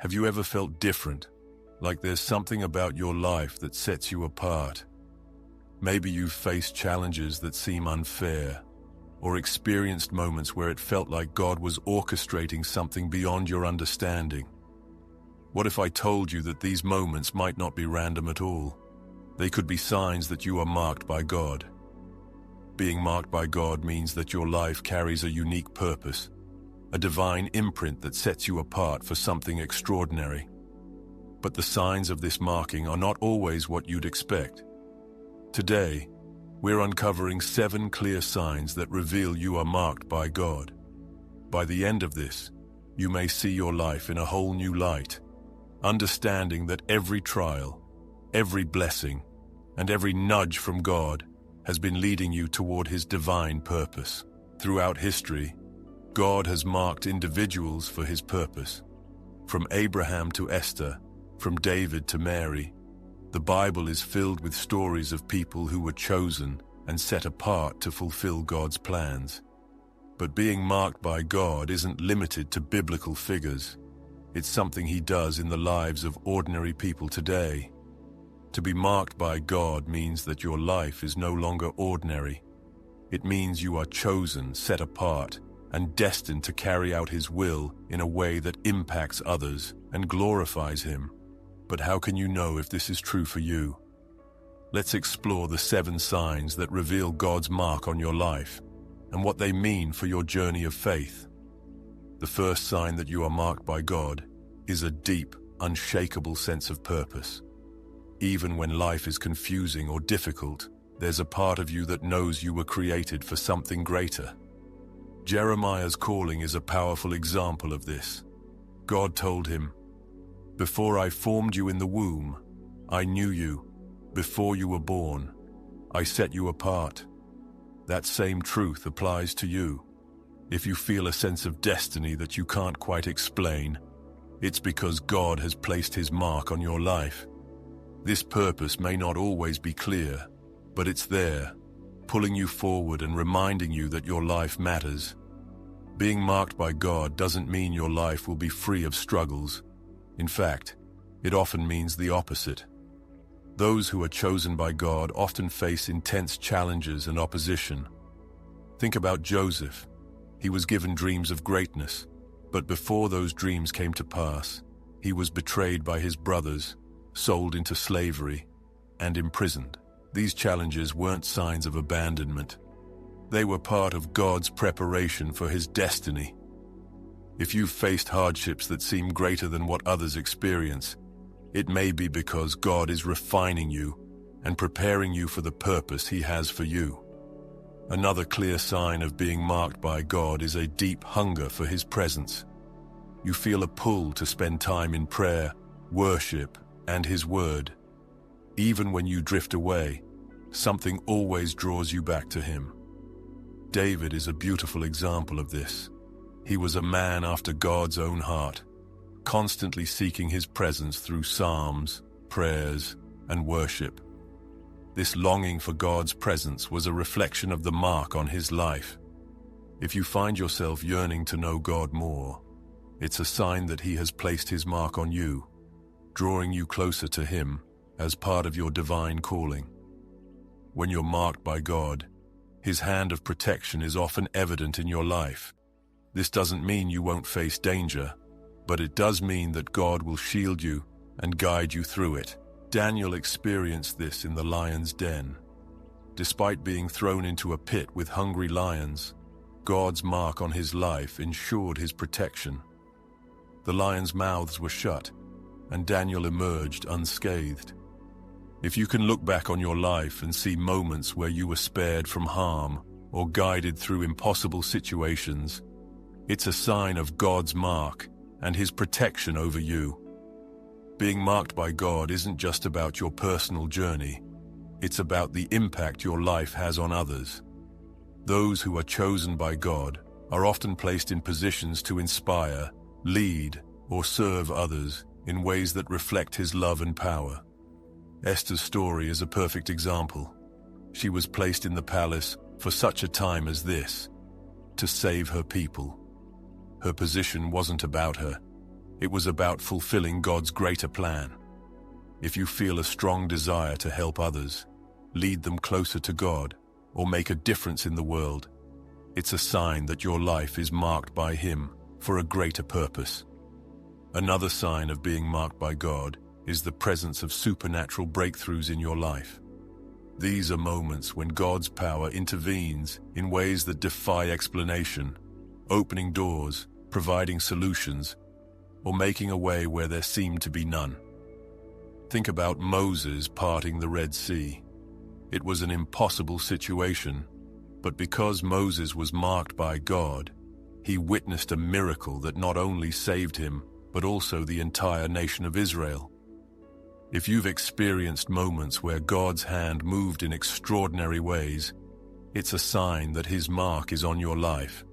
Have you ever felt different, like there's something about your life that sets you apart? Maybe you've faced challenges that seem unfair, or experienced moments where it felt like God was orchestrating something beyond your understanding. What if I told you that these moments might not be random at all? They could be signs that you are marked by God. Being marked by God means that your life carries a unique purpose, a divine imprint that sets you apart for something extraordinary. But the signs of this marking are not always what you'd expect. Today, we're uncovering 7 clear signs that reveal you are marked by God. By the end of this, you may see your life in a whole new light, understanding that every trial, every blessing, and every nudge from God has been leading you toward His divine purpose. Throughout history, God has marked individuals for His purpose. From Abraham to Esther, from David to Mary, the Bible is filled with stories of people who were chosen and set apart to fulfill God's plans. But being marked by God isn't limited to biblical figures. It's something He does in the lives of ordinary people today. To be marked by God means that your life is no longer ordinary. It means you are chosen, set apart, and destined to carry out His will in a way that impacts others and glorifies Him. But how can you know if this is true for you? Let's explore the 7 signs that reveal God's mark on your life and what they mean for your journey of faith. The first sign that you are marked by God is a deep, unshakable sense of purpose. Even when life is confusing or difficult, there's a part of you that knows you were created for something greater. Jeremiah's calling is a powerful example of this. God told him, "Before I formed you in the womb, I knew you. Before you were born, I set you apart." That same truth applies to you. If you feel a sense of destiny that you can't quite explain, it's because God has placed His mark on your life. This purpose may not always be clear, but it's there, pulling you forward and reminding you that your life matters. Being marked by God doesn't mean your life will be free of struggles. In fact, it often means the opposite. Those who are chosen by God often face intense challenges and opposition. Think about Joseph. He was given dreams of greatness, but before those dreams came to pass, he was betrayed by his brothers, sold into slavery, and imprisoned. These challenges weren't signs of abandonment. They were part of God's preparation for His destiny. If you've faced hardships that seem greater than what others experience, it may be because God is refining you and preparing you for the purpose He has for you. Another clear sign of being marked by God is a deep hunger for His presence. You feel a pull to spend time in prayer, worship, and His Word. Even when you drift away, something always draws you back to Him. David is a beautiful example of this. He was a man after God's own heart, constantly seeking His presence through psalms, prayers, and worship. This longing for God's presence was a reflection of the mark on his life. If you find yourself yearning to know God more, it's a sign that He has placed His mark on you, drawing you closer to Him as part of your divine calling. When you're marked by God, His hand of protection is often evident in your life. This doesn't mean you won't face danger, but it does mean that God will shield you and guide you through it. Daniel experienced this in the lion's den. Despite being thrown into a pit with hungry lions, God's mark on his life ensured his protection. The lions' mouths were shut, and Daniel emerged unscathed. If you can look back on your life and see moments where you were spared from harm or guided through impossible situations, it's a sign of God's mark and His protection over you. Being marked by God isn't just about your personal journey. It's about the impact your life has on others. Those who are chosen by God are often placed in positions to inspire, lead, or serve others in ways that reflect His love and power. Esther's story is a perfect example. She was placed in the palace for such a time as this, to save her people. Her position wasn't about her. It was about fulfilling God's greater plan. If you feel a strong desire to help others, lead them closer to God, or make a difference in the world, it's a sign that your life is marked by Him for a greater purpose. Another sign of being marked by God is the presence of supernatural breakthroughs in your life. These are moments when God's power intervenes in ways that defy explanation, opening doors, providing solutions, or making a way where there seemed to be none. Think about Moses parting the Red Sea. It was an impossible situation, but because Moses was marked by God, he witnessed a miracle that not only saved him, but also the entire nation of Israel. If you've experienced moments where God's hand moved in extraordinary ways, it's a sign that His mark is on your life,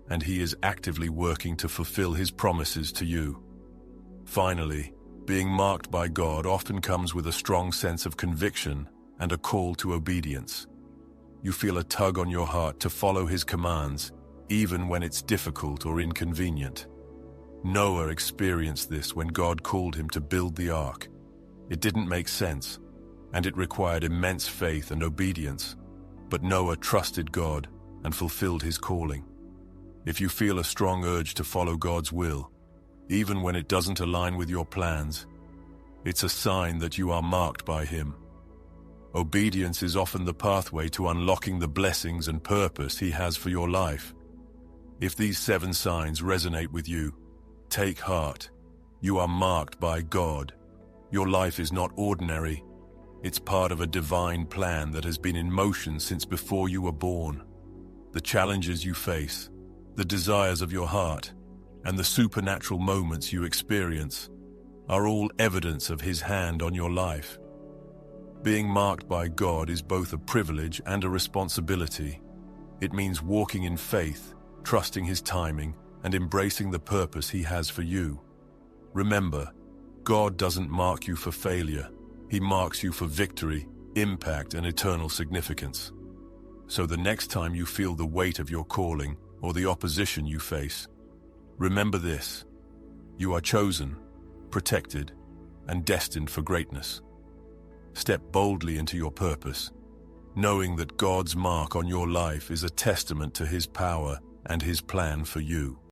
and He is actively working to fulfill His promises to you. Finally, being marked by God often comes with a strong sense of conviction and a call to obedience. You feel a tug on your heart to follow His commands, even when it's difficult or inconvenient. Noah experienced this when God called him to build the ark. It didn't make sense, and it required immense faith and obedience, but Noah trusted God and fulfilled his calling. If you feel a strong urge to follow God's will, even when it doesn't align with your plans, it's a sign that you are marked by Him. Obedience is often the pathway to unlocking the blessings and purpose He has for your life. If these 7 signs resonate with you, take heart. You are marked by God. Your life is not ordinary. It's part of a divine plan that has been in motion since before you were born. The challenges you face, the desires of your heart, and the supernatural moments you experience are all evidence of His hand on your life. Being marked by God is both a privilege and a responsibility. It means walking in faith, trusting His timing, and embracing the purpose He has for you. Remember, God doesn't mark you for failure. He marks you for victory, impact, and eternal significance. So the next time you feel the weight of your calling or the opposition you face, remember this: you are chosen, protected, and destined for greatness. Step boldly into your purpose, knowing that God's mark on your life is a testament to His power and His plan for you.